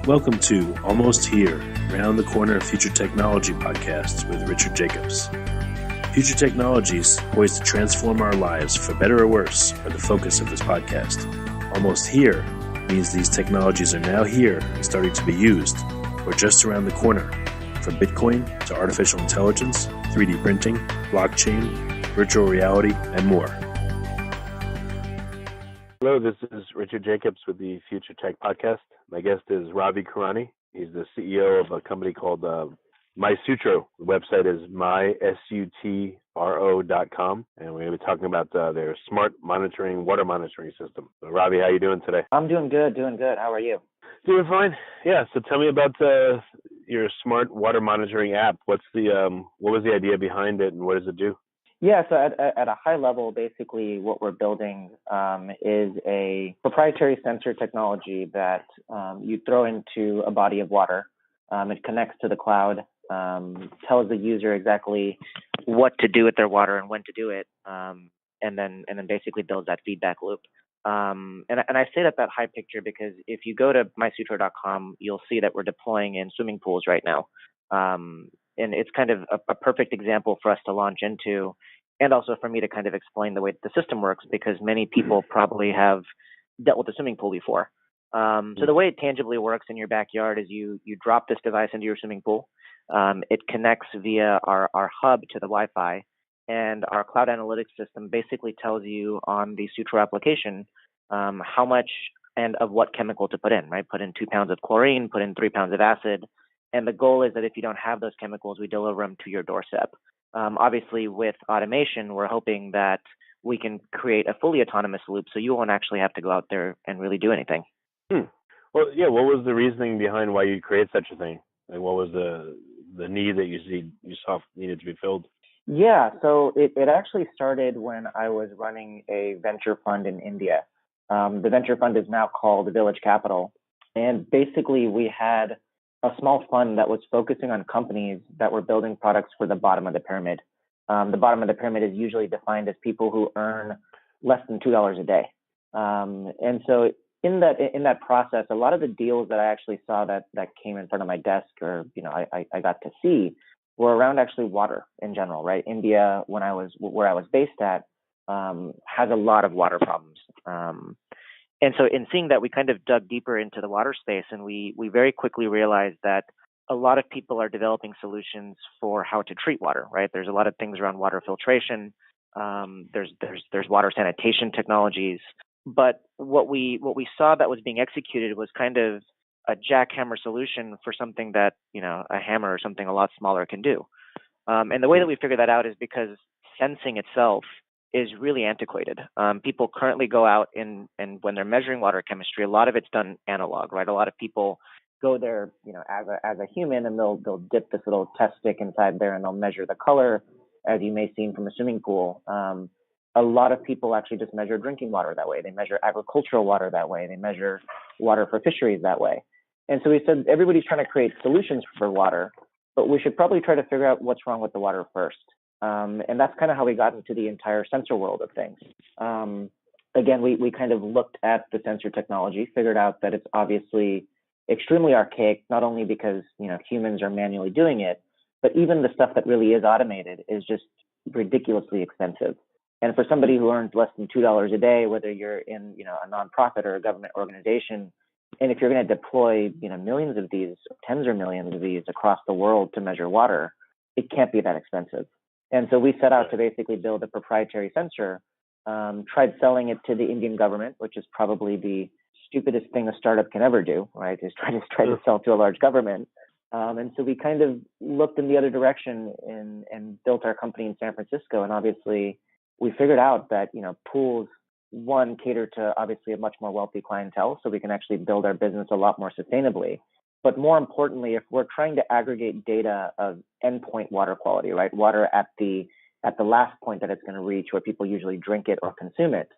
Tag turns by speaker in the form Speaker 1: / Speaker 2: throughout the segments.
Speaker 1: Welcome to Almost Here, Round the Corner Future Technology podcasts with Richard Jacobs. Future technologies poised to transform our lives for better or worse are the focus of this podcast. Almost here means these technologies are now here and starting to be used, or just around the corner, from Bitcoin to artificial intelligence, 3D printing, blockchain, virtual reality, and more. Hello, this is Richard Jacobs with the Future Tech Podcast. My guest is Ravi Kurani. He's the CEO of a company called MySutro. The website is mysutro.com, and we're going to be talking about their smart water monitoring system. So, Ravi, how are you doing today?
Speaker 2: I'm doing good. How are you?
Speaker 1: Doing fine. Yeah. So tell me about your smart water monitoring app. What was the idea behind it, and what does it do?
Speaker 2: Yeah, so at a high level, basically what we're building is a proprietary sensor technology that you throw into a body of water. It connects to the cloud, tells the user exactly what to do with their water and when to do it, and then basically builds that feedback loop. And I say that high picture because if you go to mysutro.com, you'll see that we're deploying in swimming pools right now. And it's kind of a perfect example for us to launch into, and also for me to kind of explain the way the system works, because many people probably have dealt with a swimming pool before. So the way it tangibly works in your backyard is you drop this device into your swimming pool. It connects via our hub to the Wi-Fi, and our cloud analytics system basically tells you on the Sutro application how much and of what chemical to put in, right? Put in 2 pounds of chlorine, put in 3 pounds of acid. And the goal is that if you don't have those chemicals, we deliver them to your doorstep. Obviously, with automation, we're hoping that we can create a fully autonomous loop so you won't actually have to go out there and really do anything.
Speaker 1: Well, yeah, what was the reasoning behind why you created such a thing? Like, what was the need that you saw needed to be filled?
Speaker 2: Yeah, so it actually started when I was running a venture fund in India. The venture fund is now called Village Capital. And basically, we had a small fund that was focusing on companies that were building products for the bottom of the pyramid. The bottom of the pyramid is usually defined as people who earn less than $2 a day. And so in that process, a lot of the deals that I actually saw that came in front of my desk, or I got to see, were around actually water in general, right? India, where I was based at, has a lot of water problems. And so in seeing that, we kind of dug deeper into the water space, and we very quickly realized that a lot of people are developing solutions for how to treat water, right? There's a lot of things around water filtration. There's water sanitation technologies. But what we saw that was being executed was kind of a jackhammer solution for something that, a hammer or something a lot smaller can do. And the way that we figured that out is because sensing itself is really antiquated. People currently go out and when they're measuring water chemistry, a lot of it's done analog, right? A lot of people go there, as a human, and they'll dip this little test stick inside there and they'll measure the color, as you may have seen from a swimming pool. A lot of people actually just measure drinking water that way. They measure agricultural water that way. They measure water for fisheries that way. And so we said, everybody's trying to create solutions for water, but we should probably try to figure out what's wrong with the water first. And that's kind of how we got into the entire sensor world of things. Again, we kind of looked at the sensor technology, figured out that it's obviously extremely archaic, not only because, humans are manually doing it, but even the stuff that really is automated is just ridiculously expensive. And for somebody who earns less than $2 a day, whether you're in, a nonprofit or a government organization, and if you're going to deploy, millions of these, tens of millions of these across the world to measure water, it can't be that expensive. And so we set out to basically build a proprietary sensor, tried selling it to the Indian government, which is probably the stupidest thing a startup can ever do, right? Is try to sell to a large government. And so we kind of looked in the other direction and built our company in San Francisco. And obviously we figured out that, pools, one, cater to obviously a much more wealthy clientele, so we can actually build our business a lot more sustainably. But more importantly, if we're trying to aggregate data of endpoint water quality, right, water at the last point that it's going to reach, where people usually drink it or consume it,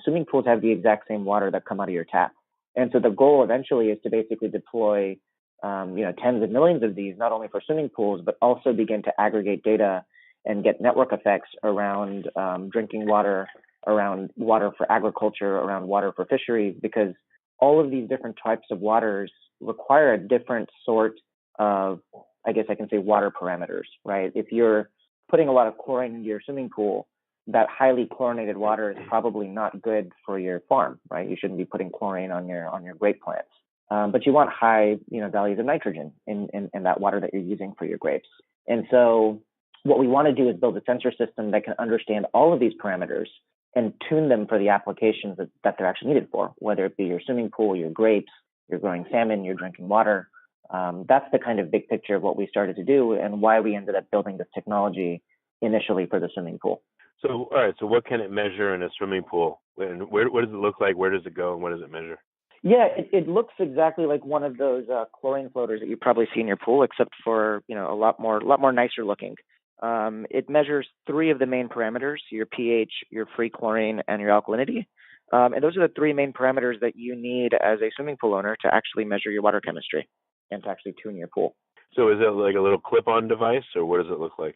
Speaker 2: swimming pools have the exact same water that come out of your tap. And so the goal eventually is to basically deploy, tens of millions of these, not only for swimming pools, but also begin to aggregate data and get network effects around drinking water, around water for agriculture, around water for fisheries, because all of these different types of waters require a different sort of, I guess I can say, water parameters, right? If you're putting a lot of chlorine into your swimming pool, that highly chlorinated water is probably not good for your farm, right? You shouldn't be putting chlorine on your grape plants. But you want high, values of nitrogen in that water that you're using for your grapes. And so what we want to do is build a sensor system that can understand all of these parameters and tune them for the applications that they're actually needed for, whether it be your swimming pool, your grapes, you're growing salmon, you're drinking water. That's the kind of big picture of what we started to do and why we ended up building this technology initially for the swimming pool.
Speaker 1: So, all right. So what can it measure in a swimming pool? And what does it look like? Where does it go? And what does it measure?
Speaker 2: Yeah, it looks exactly like one of those chlorine floaters that you probably see in your pool, except for a lot more nicer looking. It measures three of the main parameters: your pH, your free chlorine, and your alkalinity. And those are the three main parameters that you need as a swimming pool owner to actually measure your water chemistry and to actually tune your pool.
Speaker 1: So is it like a little clip-on device, or what does it look like?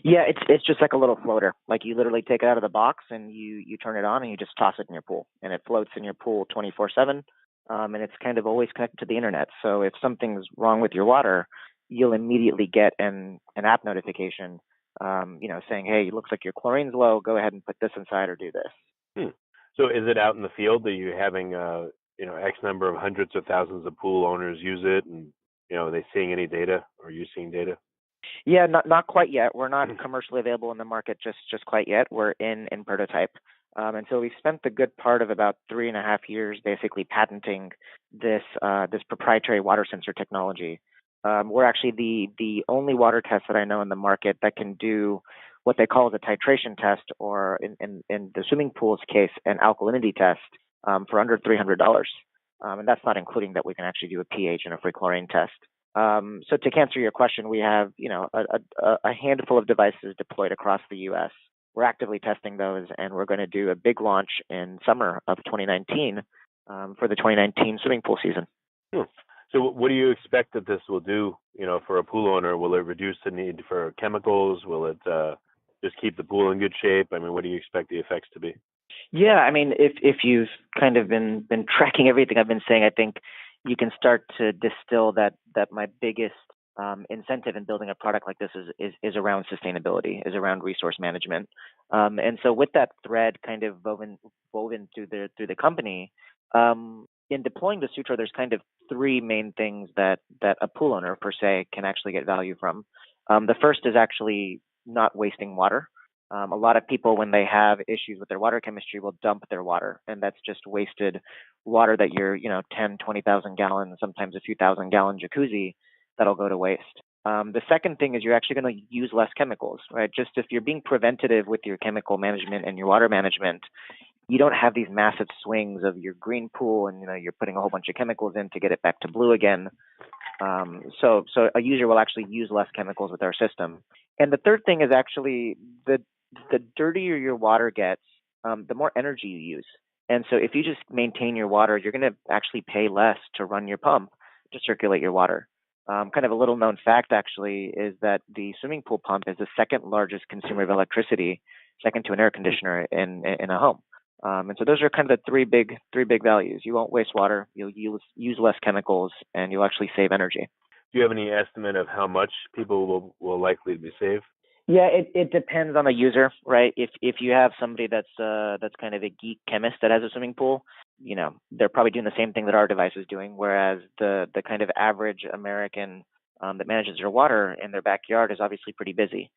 Speaker 2: Yeah, it's just like a little floater. Like you literally take it out of the box and you turn it on and you just toss it in your pool, and it floats in your pool 24/7. And it's kind of always connected to the internet. So if something's wrong with your water, you'll immediately get an app notification, saying, "Hey, it looks like your chlorine's low. Go ahead and put this inside or do this."
Speaker 1: So is it out in the field? Are you having X number of hundreds of thousands of pool owners use it, and are they seeing any data? Or are you seeing data?
Speaker 2: Yeah, not quite yet. We're not commercially available in the market just quite yet. We're in prototype. And so we've spent the good part of about 3.5 years basically patenting this proprietary water sensor technology. We're actually the only water test that I know in the market that can do what they call the titration test, or in the swimming pool's case, an alkalinity test for under $300. And that's not including that we can actually do a pH and a free chlorine test. So to answer your question, we have a handful of devices deployed across the U.S. We're actively testing those, and we're going to do a big launch in summer of 2019 for the 2019 swimming pool season.
Speaker 1: So what do you expect that this will do, for a pool owner? Will it reduce the need for chemicals? Will it just keep the pool in good shape? I mean, what do you expect the effects to be?
Speaker 2: Yeah, I mean, if you've kind of been tracking everything I've been saying, I think you can start to distill that my biggest incentive in building a product like this is around sustainability, is around resource management. And so with that thread kind of woven through the company, in deploying the Sutro, there's kind of three main things that a pool owner per se can actually get value from. The first is actually not wasting water. A lot of people, when they have issues with their water chemistry, will dump their water, and that's just wasted water that you're, 10, 20,000 gallons, sometimes a few thousand gallon jacuzzi that'll go to waste. The second thing is you're actually going to use less chemicals, right? Just if you're being preventative with your chemical management and your water management, you don't have these massive swings of your green pool and, you're putting a whole bunch of chemicals in to get it back to blue again. So a user will actually use less chemicals with our system. And the third thing is actually the dirtier your water gets, the more energy you use. And so if you just maintain your water, you're going to actually pay less to run your pump to circulate your water. Kind of a little known fact actually is that the swimming pool pump is the second largest consumer of electricity, second to an air conditioner in a home. And so those are kind of the three big values. You won't waste water, you'll use less chemicals, and you'll actually save energy.
Speaker 1: Do you have any estimate of how much people will likely be saved?
Speaker 2: Yeah, it depends on the user, right? If you have somebody that's kind of a geek chemist that has a swimming pool, they're probably doing the same thing that our device is doing. Whereas the kind of average American that manages their water in their backyard is obviously pretty busy.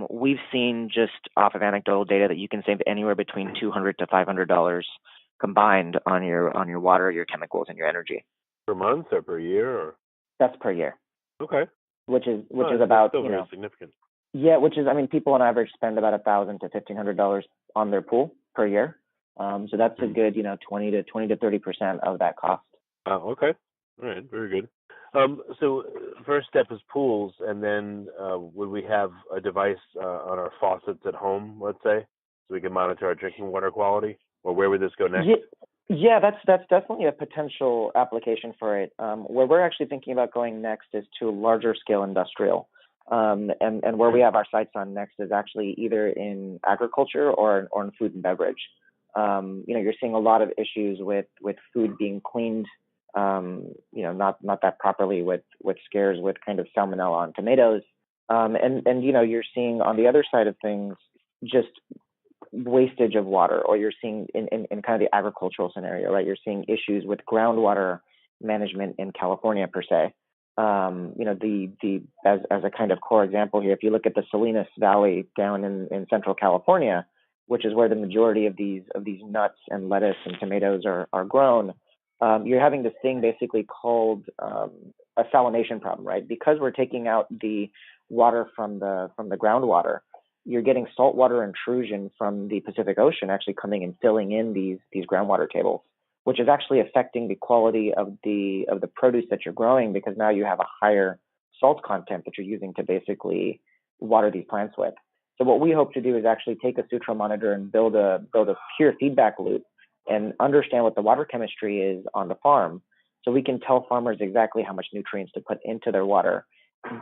Speaker 2: We've seen just off of anecdotal data that you can save anywhere between $200 to $500 combined on your water, your chemicals, and your energy.
Speaker 1: Per month or per year? Or?
Speaker 2: That's per year.
Speaker 1: Okay.
Speaker 2: Which is about
Speaker 1: still very significant.
Speaker 2: Yeah, people on average spend about $1,000 to $1,500 on their pool per year. So that's a good 20 to 30% of that cost.
Speaker 1: Oh, okay. All right, very good. So first step is pools, and then would we have a device on our faucets at home, let's say, so we can monitor our drinking water quality? Or where would this go next?
Speaker 2: Yeah, that's definitely a potential application for it. Where we're actually thinking about going next is to larger scale industrial. And where we have our sights on next is actually either in agriculture or in food and beverage. You're seeing a lot of issues with food being cleaned, not that properly, with scares with kind of salmonella on tomatoes. And you're seeing on the other side of things just wastage of water, or you're seeing in kind of the agricultural scenario, right? You're seeing issues with groundwater management in California per se. The as a kind of core example here, if you look at the Salinas Valley down in Central California, which is where the majority of these nuts and lettuce and tomatoes are grown, you're having this thing basically called a salination problem, right? Because we're taking out the water from the groundwater, you're getting saltwater intrusion from the Pacific Ocean actually coming and filling in these groundwater tables, which is actually affecting the quality of the produce that you're growing, because now you have a higher salt content that you're using to basically water these plants with. So what we hope to do is actually take a Sutro monitor and build a pure feedback loop and understand what the water chemistry is on the farm, so we can tell farmers exactly how much nutrients to put into their water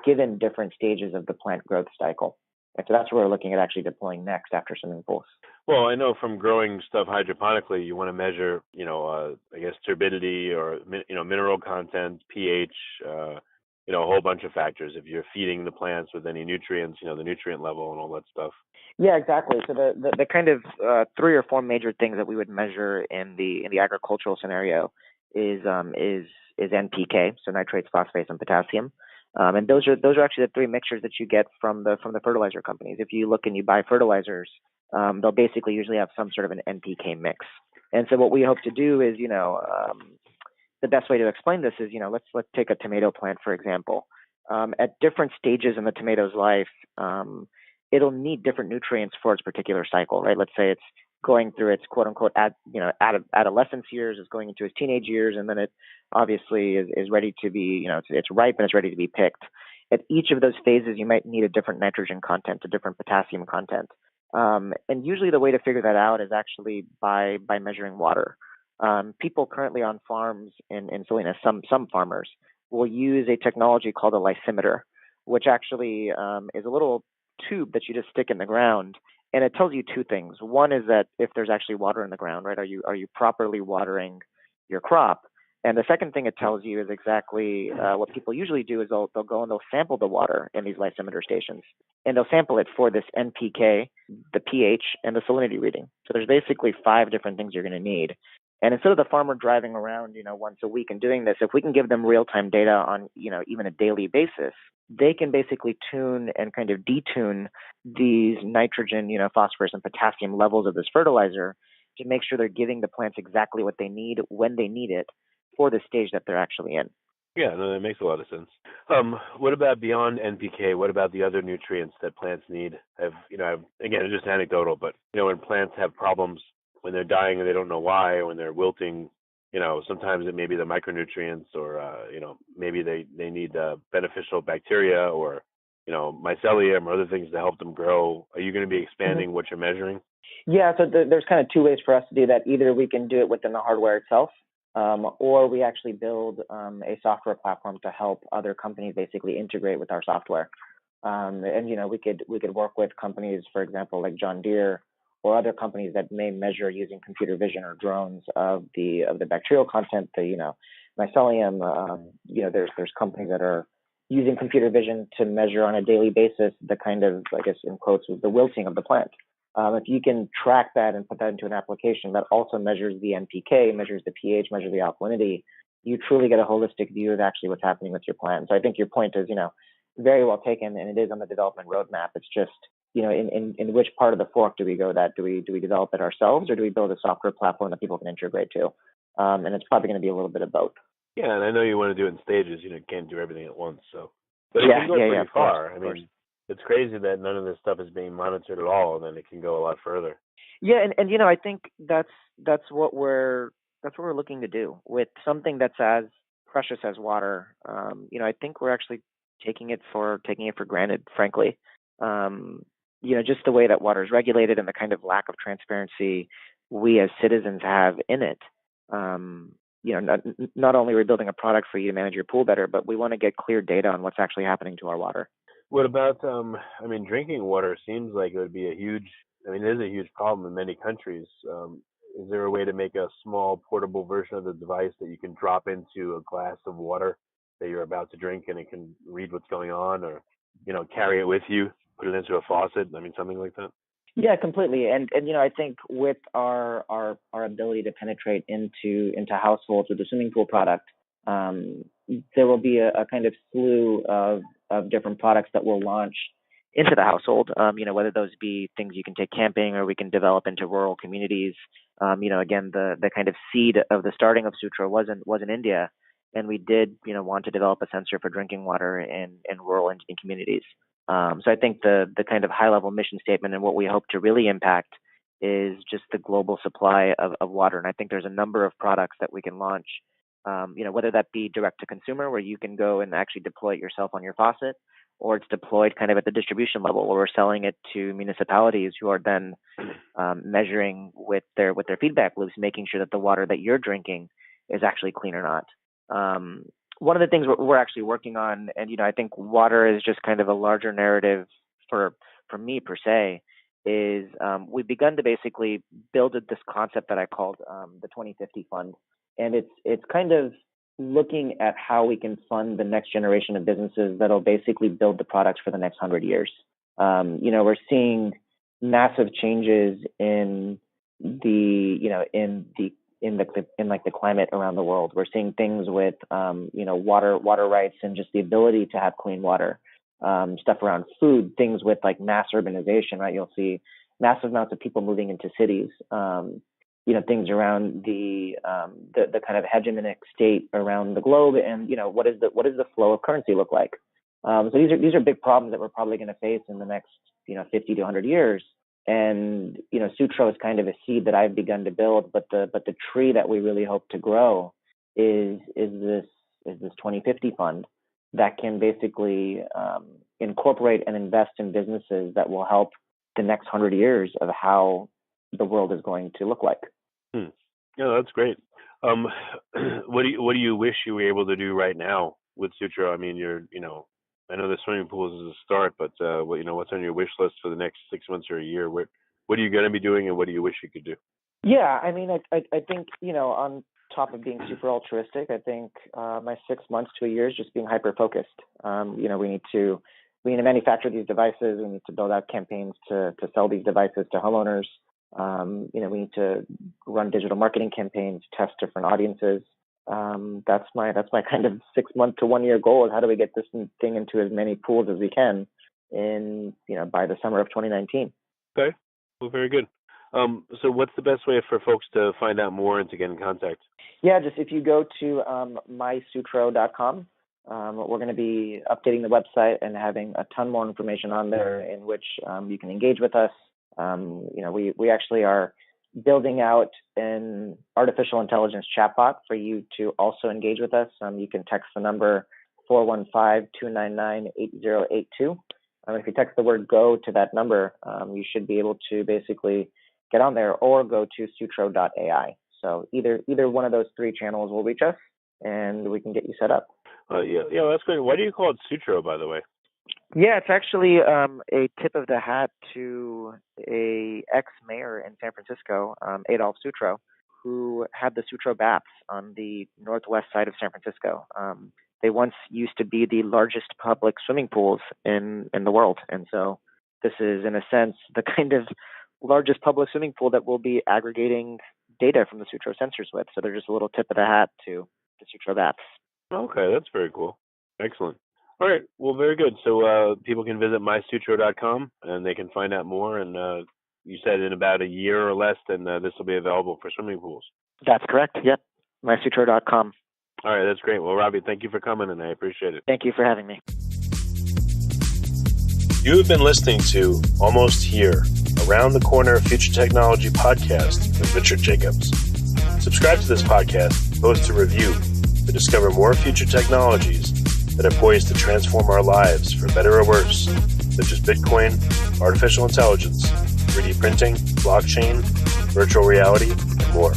Speaker 2: given different stages of the plant growth cycle. And so that's where we're looking at actually deploying next after swimming pools.
Speaker 1: Well, I know from growing stuff hydroponically, you want to measure, I guess turbidity or, mineral content, pH, a whole bunch of factors. If you're feeding the plants with any nutrients, the nutrient level and all that stuff.
Speaker 2: Yeah, exactly. So the kind of 3 or 4 major things that we would measure in the agricultural scenario is NPK, so nitrates, phosphates, and potassium. And those are actually the 3 mixtures that you get from the fertilizer companies. If you look and you buy fertilizers, they'll basically usually have some sort of an NPK mix. And so what we hope to do is, the best way to explain this is, let's take a tomato plant, for example. At different stages in the tomato's life, it'll need different nutrients for its particular cycle, right? Let's say it's going through its quote unquote adolescence years, it's going into its teenage years, and then it obviously is ready to be, it's ripe and it's ready to be picked. At each of those phases, you might need a different nitrogen content, a different potassium content. And usually the way to figure that out is actually by measuring water. People currently on farms in Salinas, some farmers will use a technology called a lysimeter, which actually is a little tube that you just stick in the ground, and it tells you 2 things. One is that if there's actually water in the ground, right? Are you properly watering your crop? And the second thing it tells you is exactly what people usually do is they'll go and they'll sample the water in these lysimeter stations, and they'll sample it for this NPK, the pH, and the salinity reading. So there's basically 5 different things you're going to need. And instead of the farmer driving around, once a week and doing this, if we can give them real-time data on, even a daily basis, they can basically tune and kind of detune these nitrogen, phosphorus and potassium levels of this fertilizer to make sure they're giving the plants exactly what they need when they need it for the stage that they're actually in.
Speaker 1: Yeah, no, that makes a lot of sense. What about beyond NPK? What about the other nutrients that plants need? Again, it's just anecdotal, but when plants have problems, when they're dying and they don't know why, or when they're wilting, sometimes it may be the micronutrients, or maybe they need beneficial bacteria, or mycelium, or other things to help them grow. Are you going to be expanding what you're measuring?
Speaker 2: Yeah, so there's kind of 2 ways for us to do that. Either we can do it within the hardware itself, or we actually build a software platform to help other companies basically integrate with our software. And we could work with companies, for example, like John Deere, or other companies that may measure using computer vision or drones of the bacterial content, the mycelium. There's companies that are using computer vision to measure on a daily basis the kind of, I guess in quotes, the wilting of the plant. If you can track that and put that into an application that also measures the NPK, measures the pH, measures the alkalinity, you truly get a holistic view of actually what's happening with your plant. So I think your point is, very well taken, and it is on the development roadmap. It's just, in which part of the fork do we go that? Do we develop it ourselves, or do we build a software platform that people can integrate to? And it's probably going to be a little bit of both.
Speaker 1: Yeah, and I know you want to do it in stages. You can't do everything at once. So, but it
Speaker 2: Yeah,
Speaker 1: can go
Speaker 2: yeah,
Speaker 1: pretty
Speaker 2: yeah, of
Speaker 1: far.
Speaker 2: course,
Speaker 1: I mean, it's crazy that none of this stuff is being monitored at all, and then it can go a lot further.
Speaker 2: Yeah, and I think that's what we're looking to do with something that's as precious as water. I think we're actually taking it for granted, frankly. Just the way that water is regulated and the kind of lack of transparency we as citizens have in it. Not only are we building a product for you to manage your pool better, but we want to get clear data on what's actually happening to our water.
Speaker 1: What about, drinking water seems like it would be it is a huge problem in many countries. is there a way to make a small portable version of the device that you can drop into a glass of water that you're about to drink and it can read what's going on, or, carry it with you, put it into a faucet? I mean, something like that?
Speaker 2: Yeah, completely. And I think with our ability to penetrate into households with the swimming pool product, there will be a kind of slew of different products that will launch into the household. Whether those be things you can take camping or we can develop into rural communities. Again, the kind of seed of the starting of Sutro was in India, and we did want to develop a sensor for drinking water in rural Indian communities. So I think the kind of high level mission statement and what we hope to really impact is just the global supply of water. And I think there's a number of products that we can launch, whether that be direct to consumer, where you can go and actually deploy it yourself on your faucet, or it's deployed kind of at the distribution level where we're selling it to municipalities who are then measuring with their feedback loops, making sure that the water that you're drinking is actually clean or not. One of the things we're actually working on, and I think water is just kind of a larger narrative for me per se, is we've begun to basically build this concept that I called the 2050 Fund, and it's kind of looking at how we can fund the next generation of businesses that'll basically build the products for the next 100 years. We're seeing massive changes in the climate around the world. We're seeing things with water rights and just the ability to have clean water. Stuff around food, things with like mass urbanization, right? You'll see massive amounts of people moving into cities. Things around the kind of hegemonic state around the globe, and what does the flow of currency look like? So these are big problems that we're probably going to face in the next 50 to 100 years. And Sutro is kind of a seed that I've begun to build, but the tree that we really hope to grow is this 2050 fund that can basically incorporate and invest in businesses that will help the next 100 years of how the world is going to look like.
Speaker 1: Yeah, that's great. What do you wish you were able to do right now with Sutro? I mean, I know the swimming pools is a start, but what's on your wish list for the next 6 months or a year? What are you going to be doing, and what do you wish you could do? Yeah,
Speaker 2: I mean, I think on top of being super altruistic, I think my 6 months to a year is just being hyper focused. We need to manufacture these devices. We need to build out campaigns to sell these devices to homeowners. We need to run digital marketing campaigns, test different audiences. That's my kind of 6 month to 1 year goal is how do we get this thing into as many pools as we can by the summer of 2019.
Speaker 1: Okay. Well, very good. So what's the best way for folks to find out more and to get in contact?
Speaker 2: Yeah, just if you go to mysutro.com, we're going to be updating the website and having a ton more information on there in which you can engage with us. We actually are building out an artificial intelligence chatbot for you to also engage with us. You can text the number 415-299-8082. If you text the word "go" to that number, you should be able to basically get on there, or go to sutro.ai. So either one of those three channels will reach us, and we can get you set up.
Speaker 1: Yeah, that's great. Why do you call it Sutro, by the way?
Speaker 2: Yeah, it's actually a tip of the hat to a ex-mayor in San Francisco, Adolf Sutro, who had the Sutro baths on the northwest side of San Francisco. They once used to be the largest public swimming pools in the world. And so this is, in a sense, the kind of largest public swimming pool that we'll be aggregating data from the Sutro sensors with. So they're just a little tip of the hat to the Sutro baths.
Speaker 1: Okay, that's very cool. Excellent. All right. Well, very good. So people can visit mysutro.com and they can find out more. And you said in about a year or less, then this will be available for swimming pools.
Speaker 2: That's correct. Yep. mysutro.com.
Speaker 1: All right. That's great. Well, Ravi, thank you for coming, and I appreciate it.
Speaker 2: Thank you for having me.
Speaker 1: You have been listening to Almost Here, Around the Corner Future Technology podcast with Richard Jacobs. Subscribe to this podcast, post a review to discover more future technologies that are poised to transform our lives for better or worse, such as Bitcoin, artificial intelligence, 3D printing, blockchain, virtual reality, and more.